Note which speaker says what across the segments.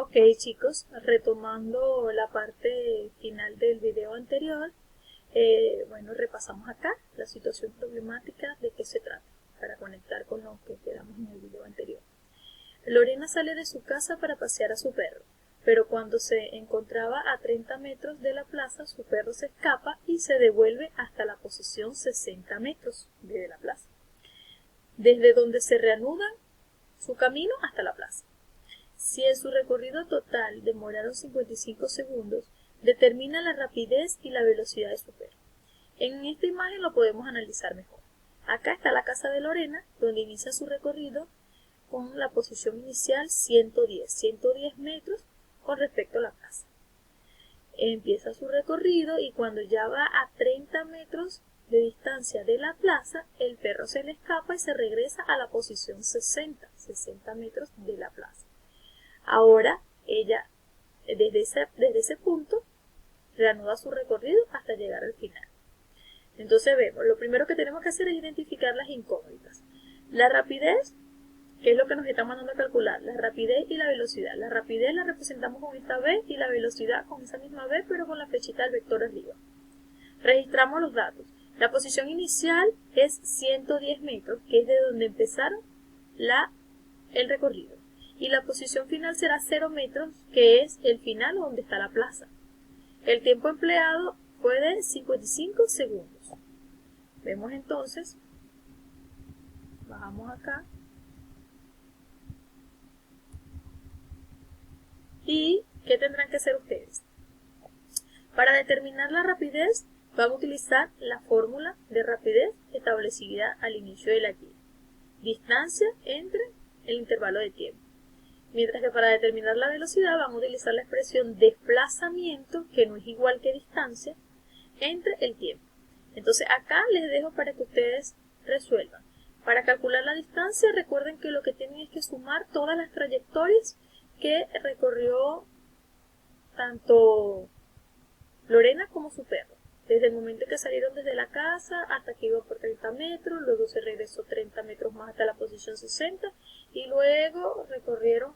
Speaker 1: Ok, chicos, retomando la parte final del video anterior, bueno, repasamos acá la situación problemática de qué se trata, para conectar con lo que quedamos en el video anterior. Lorena sale de su casa para pasear a su perro, pero cuando se encontraba a 30 metros de la plaza, su perro se escapa y se devuelve hasta la posición 60 metros de la plaza, desde donde se reanuda su camino hasta la plaza. Si en su recorrido total demoraron 55 segundos, determina la rapidez y la velocidad de su perro. En esta imagen lo podemos analizar mejor. Acá está la casa de Lorena, donde inicia su recorrido con la posición inicial 110 metros con respecto a la plaza. Empieza su recorrido y cuando ya va a 30 metros de distancia de la plaza, el perro se le escapa y se regresa a la posición 60 metros de la plaza. Ahora ella, desde ese punto, reanuda su recorrido hasta llegar al final. Entonces vemos, lo primero que tenemos que hacer es identificar las incógnitas. La rapidez, que es lo que nos está mandando a calcular, la rapidez y la velocidad. La rapidez la representamos con esta B y la velocidad con esa misma B, pero con la flechita del vector arriba. Registramos los datos. La posición inicial es 110 metros, que es de donde empezaron el recorrido. Y la posición final será 0 metros, que es el final donde está la plaza. El tiempo empleado fue de 55 segundos. Vemos entonces, bajamos acá, y ¿qué tendrán que hacer ustedes? Para determinar la rapidez, van a utilizar la fórmula de rapidez establecida al inicio de la guía. Distancia entre el intervalo de tiempo. Mientras que para determinar la velocidad vamos a utilizar la expresión desplazamiento, que no es igual que distancia, entre el tiempo. Entonces acá les dejo para que ustedes resuelvan. Para calcular la distancia, recuerden que lo que tienen es que sumar todas las trayectorias que recorrió tanto Lorena como su perro. Desde el momento que salieron desde la casa hasta que iba por 30 metros, luego se regresó 30 metros más hasta la posición 60 y luego recorrieron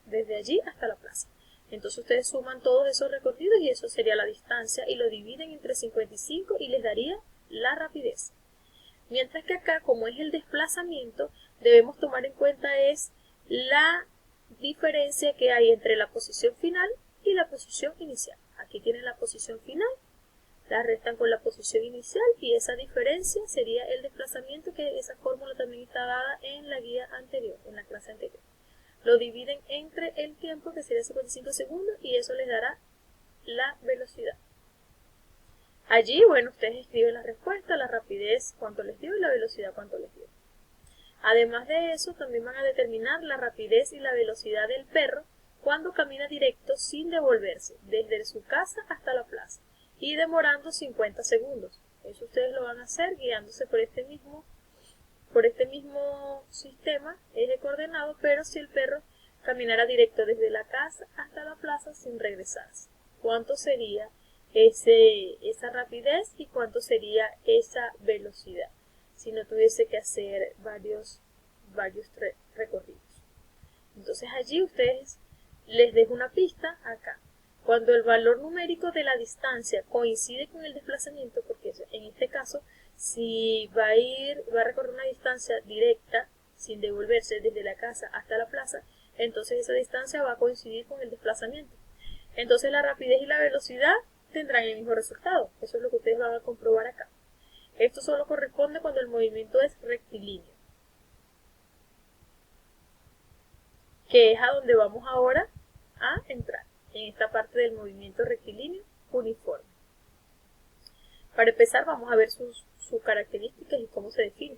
Speaker 1: desde allí hasta la plaza. Entonces ustedes suman todos esos recorridos y eso sería la distancia y lo dividen entre 55 y les daría la rapidez. Mientras que acá, como es el desplazamiento, debemos tomar en cuenta es la diferencia que hay entre la posición final y la posición inicial. Aquí tienen la posición final, la restan con la posición inicial y esa diferencia sería el desplazamiento, que esa fórmula también está dada en la guía anterior, en la clase anterior. Lo dividen entre el tiempo, que sería 55 segundos, y eso les dará la velocidad. Allí, bueno, ustedes escriben la respuesta, la rapidez, cuánto les dio, y la velocidad, cuánto les dio. Además de eso, también van a determinar la rapidez y la velocidad del perro cuando camina directo sin devolverse, desde su casa hasta la plaza, y demorando 50 segundos. Eso ustedes lo van a hacer guiándose por este mismo sistema, eje coordenado, pero si el perro caminara directo desde la casa hasta la plaza sin regresarse. ¿Cuánto sería esa rapidez y cuánto sería esa velocidad si no tuviese que hacer varios recorridos? Entonces allí ustedes les dejo una pista acá. Cuando el valor numérico de la distancia coincide con el desplazamiento, porque en este caso, si va a recorrer una distancia directa, sin devolverse desde la casa hasta la plaza, entonces esa distancia va a coincidir con el desplazamiento. Entonces la rapidez y la velocidad tendrán el mismo resultado. Eso es lo que ustedes van a comprobar acá. Esto solo corresponde cuando el movimiento es rectilíneo, que es a donde vamos ahora a entrar, en esta parte del movimiento rectilíneo uniforme. Para empezar vamos a ver sus características y cómo se define.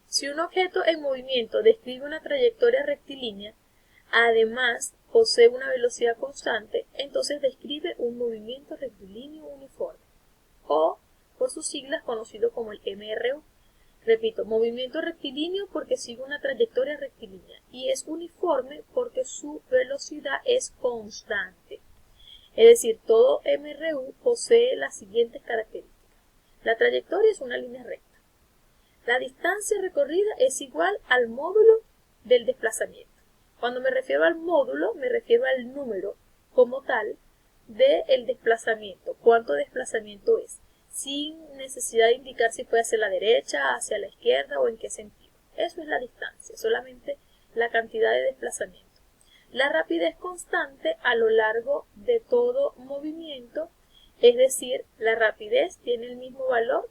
Speaker 1: Si un objeto en movimiento describe una trayectoria rectilínea, además posee una velocidad constante, entonces describe un movimiento rectilíneo uniforme, o por sus siglas conocido como el MRU. Repito, movimiento rectilíneo porque sigue una trayectoria rectilínea y es uniforme porque su velocidad es constante. Es decir, todo MRU posee las siguientes características. La trayectoria es una línea recta. La distancia recorrida es igual al módulo del desplazamiento. Cuando me refiero al módulo, me refiero al número como tal del desplazamiento, cuánto desplazamiento es, sin necesidad de indicar si fue hacia la derecha, hacia la izquierda o en qué sentido. Eso es la distancia, solamente la cantidad de desplazamiento. La rapidez constante a lo largo de todo movimiento, es decir, la rapidez tiene el mismo valor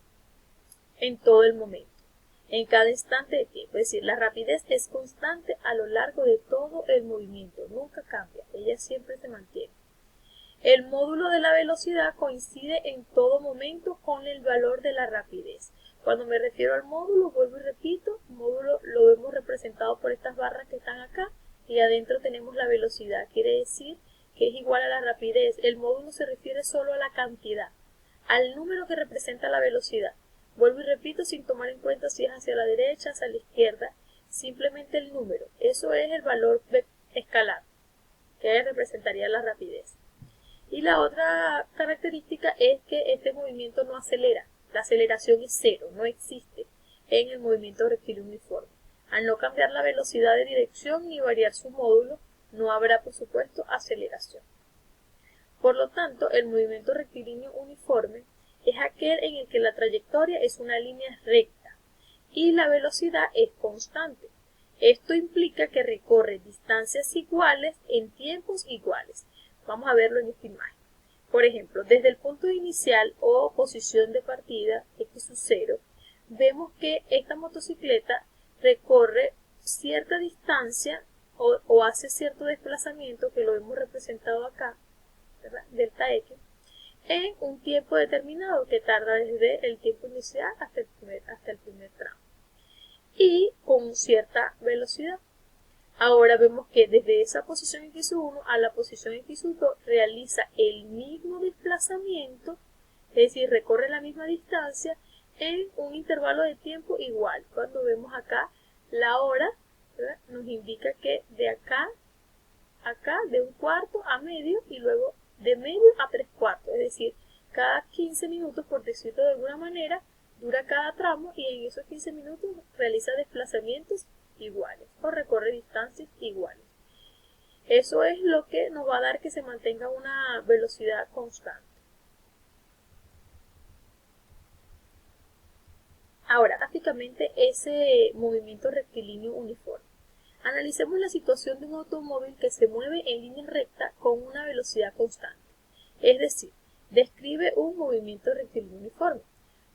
Speaker 1: en todo el momento, en cada instante de tiempo. Es decir, la rapidez es constante a lo largo de todo el movimiento, nunca cambia, ella siempre se mantiene. El módulo de la velocidad coincide en todo momento con el valor de la rapidez. Cuando me refiero al módulo, vuelvo y repito, módulo lo vemos representado por estas barras que están acá y adentro tenemos la velocidad. Quiere decir que es igual a la rapidez. El módulo se refiere solo a la cantidad, al número que representa la velocidad. Vuelvo y repito sin tomar en cuenta si es hacia la derecha, hacia la izquierda, simplemente el número. Eso es el valor escalar, que representaría la rapidez. Y la otra característica es que este movimiento no acelera. La aceleración es cero, no existe en el movimiento rectilíneo uniforme. Al no cambiar la velocidad de dirección ni variar su módulo, no habrá, por supuesto, aceleración. Por lo tanto, el movimiento rectilíneo uniforme es aquel en el que la trayectoria es una línea recta y la velocidad es constante. Esto implica que recorre distancias iguales en tiempos iguales. Vamos a verlo en esta imagen. Por ejemplo, desde el punto inicial o posición de partida, x sub 0, vemos que esta motocicleta recorre cierta distancia o hace cierto desplazamiento, que lo hemos representado acá, ¿verdad? Delta x, en un tiempo determinado que tarda desde el tiempo inicial hasta el primer tramo y con cierta velocidad. Ahora vemos que desde esa posición x1 a la posición x2 realiza el mismo desplazamiento, es decir, recorre la misma distancia en un intervalo de tiempo igual. Cuando vemos acá la hora, ¿verdad? Nos indica que de acá a acá, de un cuarto a medio y luego de medio a 3/4, es decir, cada 15 minutos, por decirlo de alguna manera, dura cada tramo y en esos 15 minutos realiza desplazamientos iguales o recorre distancias iguales. Eso es lo que nos va a dar que se mantenga una velocidad constante. Ahora, gráficamente ese movimiento rectilíneo uniforme. Analicemos la situación de un automóvil que se mueve en línea recta con una velocidad constante. Es decir, describe un movimiento rectilíneo uniforme.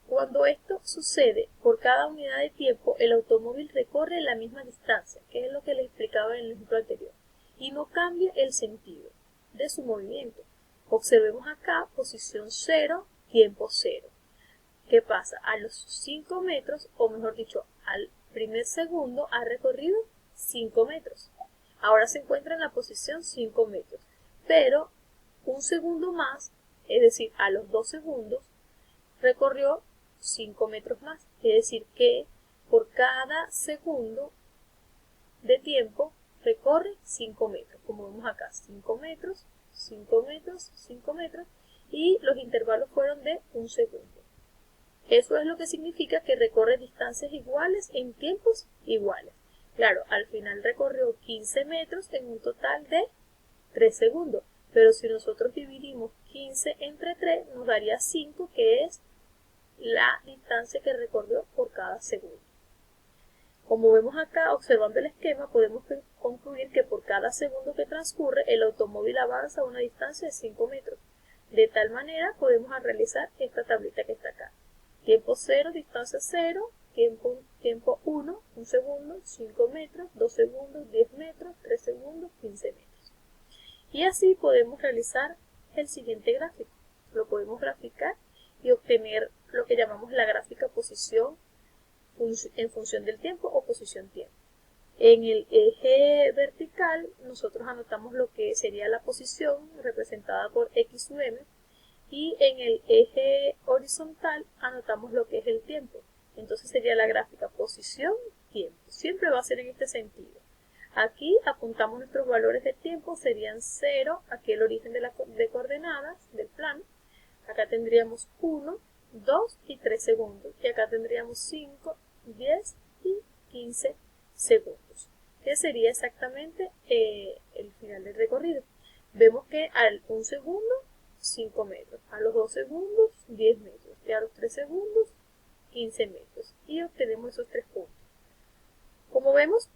Speaker 1: Cuando esto sucede, por cada unidad de tiempo, el automóvil recorre la misma distancia, que es lo que les explicaba en el ejemplo anterior, y no cambia el sentido de su movimiento. Observemos acá, posición 0, tiempo 0. ¿Qué pasa? A los 5 metros, o mejor dicho, al primer segundo, ha recorrido 5 metros. Ahora se encuentra en la posición 5 metros, pero un segundo más, es decir, a los 2 segundos, recorrió 5 metros más. Es decir, que por cada segundo de tiempo recorre 5 metros. Como vemos acá, 5 metros, 5 metros, 5 metros, y los intervalos fueron de un segundo. Eso es lo que significa que recorre distancias iguales en tiempos iguales. Claro, al final recorrió 15 metros en un total de 3 segundos. Pero si nosotros dividimos 15 entre 3, nos daría 5, que es la distancia que recorrió por cada segundo. Como vemos acá, observando el esquema, podemos concluir que por cada segundo que transcurre, el automóvil avanza a una distancia de 5 metros. De tal manera, podemos realizar esta tablita que está acá. Tiempo 0, distancia 0, tiempo 1, 1 segundo, 5 metros, 2 segundos, 10 metros, 3 segundos, 15 metros. Y así podemos realizar el siguiente gráfico. Lo podemos graficar y obtener lo que llamamos la gráfica posición en función del tiempo o posición tiempo. En el eje vertical nosotros anotamos lo que sería la posición representada por x sub m, y en el eje horizontal anotamos lo que es el tiempo. Entonces sería la gráfica posición, tiempo. Siempre va a ser en este sentido. Aquí apuntamos nuestros valores de tiempo, serían 0, aquí el origen de coordenadas del plano. Acá tendríamos 1, 2 y 3 segundos. Y acá tendríamos 5, 10 y 15 segundos. que sería exactamente el final del recorrido. Vemos que al 1 segundo, 5 metros, a los 2 segundos, 10 metros, y a los 3 segundos, 15 metros, y obtenemos esos 3 puntos. Como vemos,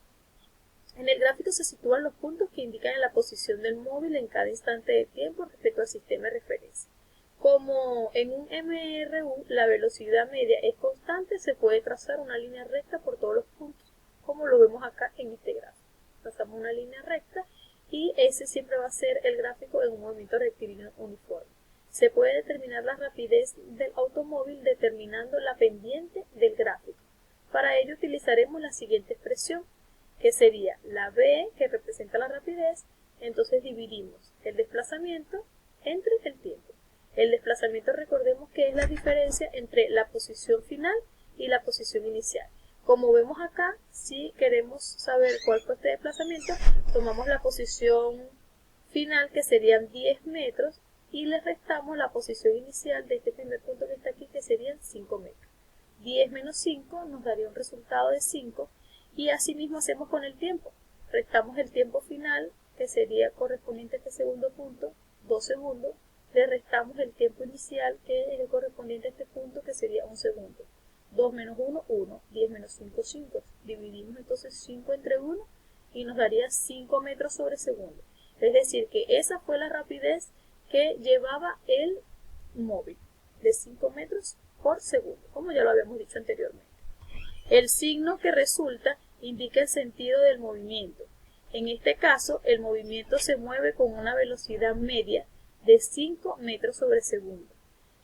Speaker 1: en el gráfico se sitúan los puntos que indican la posición del móvil en cada instante de tiempo respecto al sistema de referencia. Como en un MRU la velocidad media es constante, se puede trazar una línea recta por todos los puntos, como lo vemos acá en este gráfico. Trazamos una línea recta y ese siempre va a ser el gráfico en un movimiento rectilíneo uniforme. Se puede determinar la rapidez del automóvil determinando la pendiente del gráfico. Para ello utilizaremos la siguiente expresión, que sería la v, que representa la rapidez. Entonces dividimos el desplazamiento entre el tiempo. El desplazamiento, recordemos que es la diferencia entre la posición final y la posición inicial. Como vemos acá, si queremos saber cuál fue este desplazamiento, tomamos la posición final, que serían 10 metros, y le restamos la posición inicial de este primer punto que está aquí, que serían 5 metros. 10 menos 5 nos daría un resultado de 5, y así mismo hacemos con el tiempo. Restamos el tiempo final, que sería correspondiente a este segundo punto, 2 segundos, le restamos el tiempo inicial, que es el correspondiente a este punto, que sería 1 segundo. 2 menos 1, 1. 10 menos 5, 5. Dividimos entonces 5 entre 1 y nos daría 5 metros sobre segundo. Es decir, que esa fue la rapidez que llevaba el móvil, de 5 metros por segundo, como ya lo habíamos dicho anteriormente. El signo que resulta indica el sentido del movimiento. En este caso, el movimiento se mueve con una velocidad media de 5 metros sobre segundo,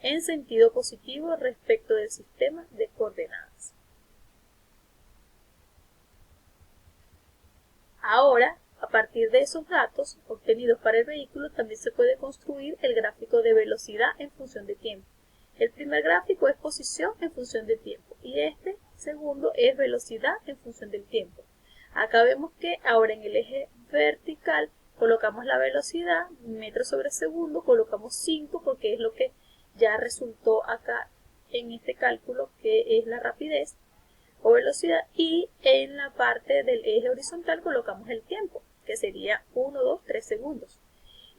Speaker 1: en sentido positivo respecto del sistema de coordenadas. Ahora, a partir de esos datos obtenidos para el vehículo, también se puede construir el gráfico de velocidad en función de tiempo. El primer gráfico es posición en función de tiempo y este segundo es velocidad en función del tiempo. Acá vemos que ahora en el eje vertical colocamos la velocidad, metros sobre segundo, colocamos 5 porque es lo que ya resultó acá en este cálculo, que es la rapidez o velocidad, y en la parte del eje horizontal colocamos el tiempo, que sería 1, 2, 3 segundos.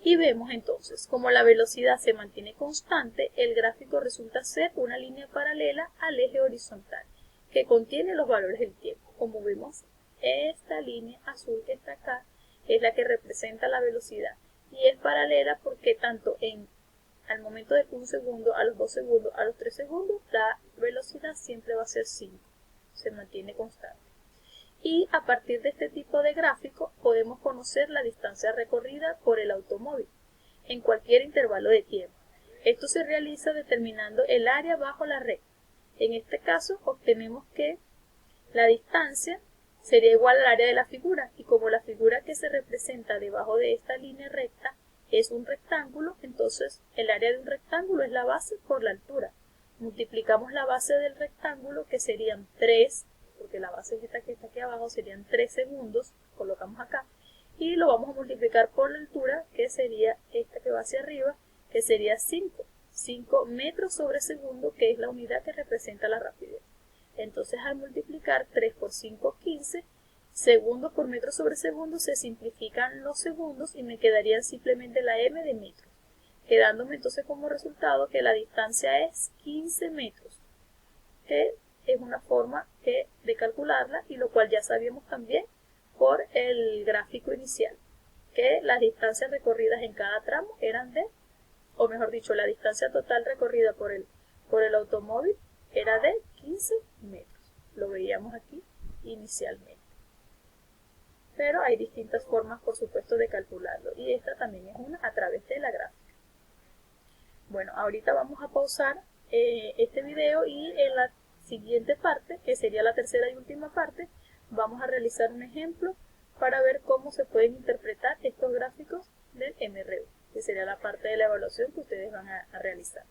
Speaker 1: Y vemos entonces, como la velocidad se mantiene constante, el gráfico resulta ser una línea paralela al eje horizontal, que contiene los valores del tiempo. Como vemos, esta línea azul que está acá es la que representa la velocidad, y es paralela porque tanto al momento de 1 segundo, a los 2 segundos, a los 3 segundos, la velocidad siempre va a ser 5, se mantiene constante. Y a partir de este tipo de gráfico podemos conocer la distancia recorrida por el automóvil en cualquier intervalo de tiempo. Esto se realiza determinando el área bajo la recta. En este caso obtenemos que la distancia sería igual al área de la figura, y como la figura que se representa debajo de esta línea recta es un rectángulo, entonces el área de un rectángulo es la base por la altura. Multiplicamos la base del rectángulo, que serían 3, porque la base esta que está aquí abajo serían 3 segundos, colocamos acá, y lo vamos a multiplicar por la altura, que sería esta que va hacia arriba, que sería 5 metros sobre segundo, que es la unidad que representa la rapidez. Entonces al multiplicar 3 por 5, 15, segundos por metro sobre segundo, se simplifican los segundos y me quedaría simplemente la m de metros, quedándome entonces como resultado que la distancia es 15 metros, que es una forma de calcularla, y lo cual ya sabíamos también por el gráfico inicial, que las distancias recorridas en cada tramo eran o mejor dicho, la distancia total recorrida por el automóvil era de 15 metros. Lo veíamos aquí inicialmente. Pero hay distintas formas, por supuesto, de calcularlo, y esta también es una a través de la gráfica. Bueno, ahorita vamos a pausar este video, y en la siguiente parte, que sería la tercera y última parte, vamos a realizar un ejemplo para ver cómo se pueden interpretar estos gráficos del MRU, que sería la parte de la evaluación que ustedes van a realizar.